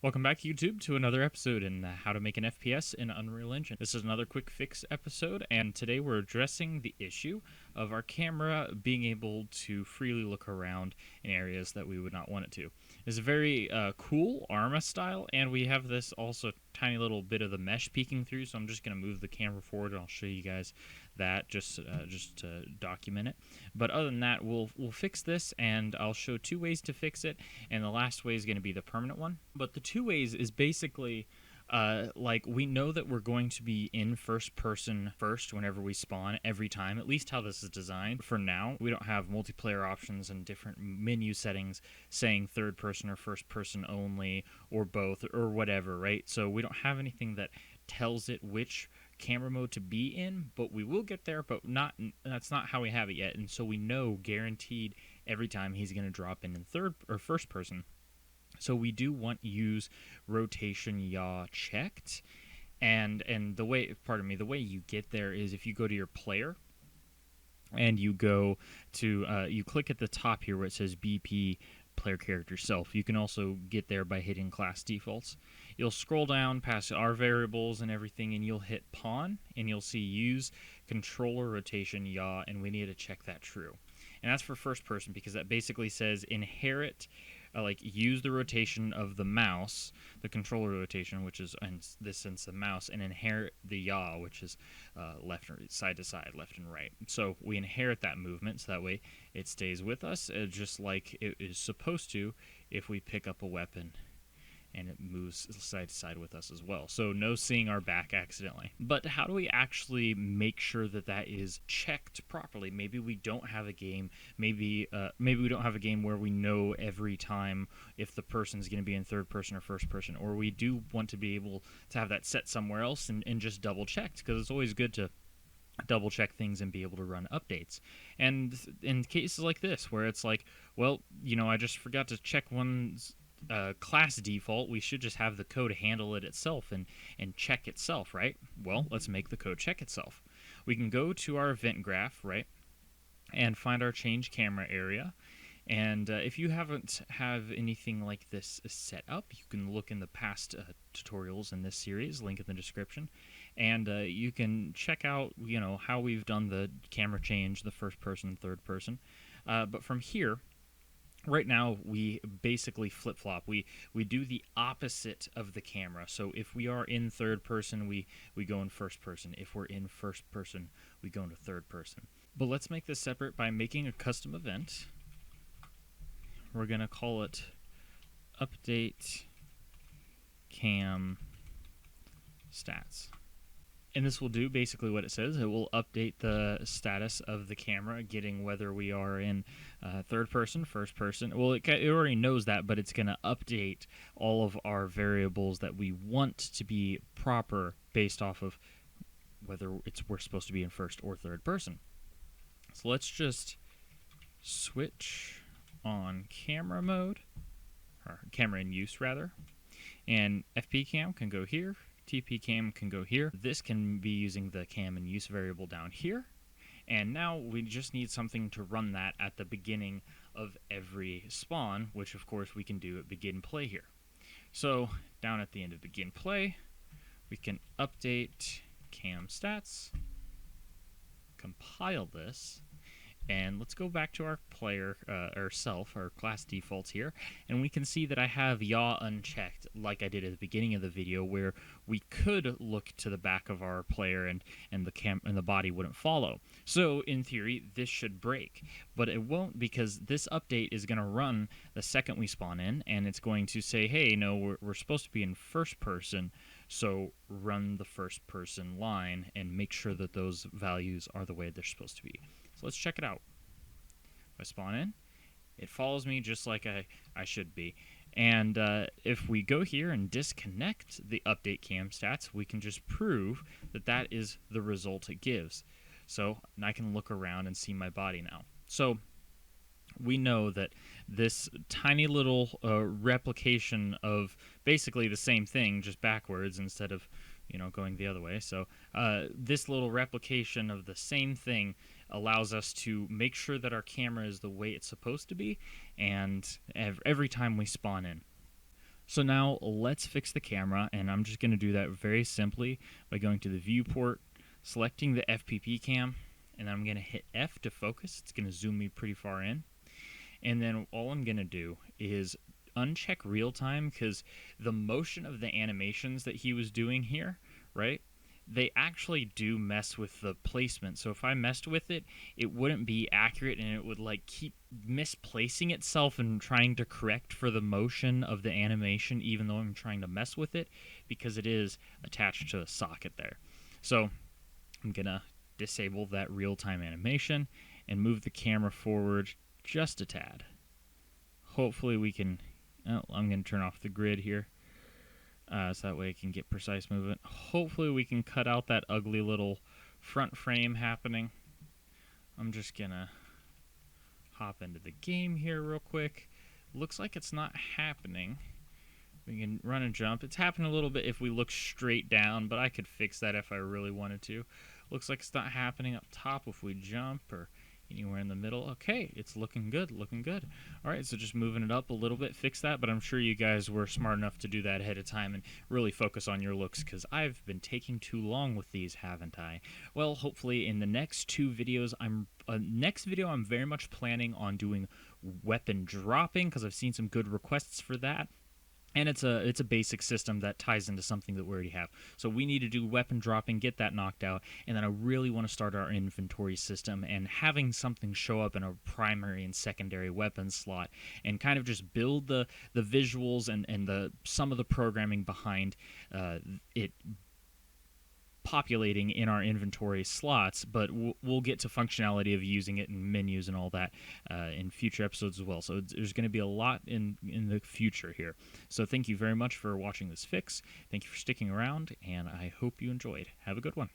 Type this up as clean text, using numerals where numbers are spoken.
Welcome back, YouTube, to another episode in How to Make an FPS in Unreal Engine. This is another quick fix episode, and today we're addressing the issue of our camera being able to freely look around in areas that we would not want it to. It's a very cool Arma style, and we have this also tiny little bit of the mesh peeking through, so I'm just going to move the camera forward and I'll show you guys that just to document it. But other than that, we'll fix this, and I'll show two ways to fix it, and the last way is going to be the permanent one. But the two ways is basically like we know that we're going to be in first person first whenever we spawn every time, at least how this is designed for now. We don't have multiplayer options and different menu settings saying third person or first person only or both or whatever, right? So we don't have anything that tells it which camera mode to be in, but we will get there, but that's not how we have it yet. And so we know guaranteed every time he's going to drop in third or first person. So we do want use rotation yaw checked, and the way you get there is if you go to your player and you go to you click at the top here where it says BP player character self. You can also get there by hitting class defaults. You'll scroll down past our variables and everything, and you'll hit pawn, and you'll see use controller rotation yaw, and we need to check that true. And that's for first person because that basically says inherit, like use the rotation of the mouse, the controller rotation, which is in this sense the mouse, and inherit the yaw, which is left and side to side, left and right. So we inherit that movement, so that way it stays with us, just like it is supposed to if we pick up a weapon. And it moves side to side with us as well. So no seeing our back accidentally. But how do we actually make sure that that is checked properly? Maybe we don't have a game. Maybe we don't have a game where we know every time if the person's going to be in third person or first person. Or we do want to be able to have that set somewhere else and just double checked, because it's always good to double check things and be able to run updates. And in cases like this where it's like, well, you know, I just forgot to check one's class default, we should just have the code handle it itself and check itself, right? Well, let's make the code check itself. We can go to our event graph, right, and find our change camera area. And if you haven't have anything like this set up, you can look in the past tutorials in this series, link in the description, and you can check out, you know, how we've done the camera change, the first person, third person. But from here, right now, we basically flip-flop. We do the opposite of the camera. So if we are in third person, we go in first person. If we're in first person, we go into third person. But let's make this separate by making a custom event. We're going to call it update cam stats. And this will do basically what it says. It will update the status of the camera, getting whether we are in third person, first person. Well, it already knows that, but it's going to update all of our variables that we want to be proper based off of whether we're supposed to be in first or third person. So let's just switch on camera mode, or camera in use rather, and FP cam can go here. TP cam can go here. This can be using the cam in use variable down here. And now we just need something to run that at the beginning of every spawn, which of course we can do at begin play here. So down at the end of begin play, we can update cam stats, compile this, and let's go back to our player, our class defaults here, and we can see that I have yaw unchecked like I did at the beginning of the video, where we could look to the back of our player and the body wouldn't follow. So in theory, this should break, but it won't, because this update is going to run the second we spawn in, and it's going to say, hey, no, we're supposed to be in first person, so run the first person line and make sure that those values are the way they're supposed to be. So let's check it out. If I spawn in, it follows me just like I should be. And if we go here and disconnect the update cam stats, we can just prove that that is the result it gives. So I can look around and see my body now. So we know that this tiny little replication of basically the same thing, just backwards instead of, you know, going the other way. So this little replication of the same thing allows us to make sure that our camera is the way it's supposed to be, and every time we spawn in. So now let's fix the camera, and I'm just going to do that very simply by going to the viewport, selecting the FPP cam, and I'm going to hit F to focus. It's going to zoom me pretty far in. And then all I'm going to do is uncheck real time, because the motion of the animations that he was doing here, right, they actually do mess with the placement. So if I messed with it, it wouldn't be accurate, and it would like keep misplacing itself and trying to correct for the motion of the animation, even though I'm trying to mess with it, because it is attached to the socket there. So I'm gonna disable that real-time animation and move the camera forward just a tad. Hopefully we can, I'm gonna turn off the grid here. So that way I can get precise movement. Hopefully we can cut out that ugly little front frame happening. I'm just gonna hop into the game here real quick. Looks like it's not happening. We can run and jump. It's happening a little bit if we look straight down, but I could fix that if I really wanted to. Looks like it's not happening up top if we jump or anywhere in the middle. Okay, it's looking good, looking good. All right, so just moving it up a little bit, fix that, but I'm sure you guys were smart enough to do that ahead of time and really focus on your looks, because I've been taking too long with these, haven't I? Well, hopefully in the next two videos, next video I'm very much planning on doing weapon dropping, because I've seen some good requests for that. And it's a basic system that ties into something that we already have. So we need to do weapon dropping, get that knocked out, and then I really want to start our inventory system and having something show up in a primary and secondary weapon slot, and kind of just build the visuals and some of the programming behind it populating in our inventory slots, but we'll get to functionality of using it in menus and all that in future episodes as well. So there's going to be a lot in the future here. So thank you very much for watching this fix. Thank you for sticking around, and I hope you enjoyed. Have a good one.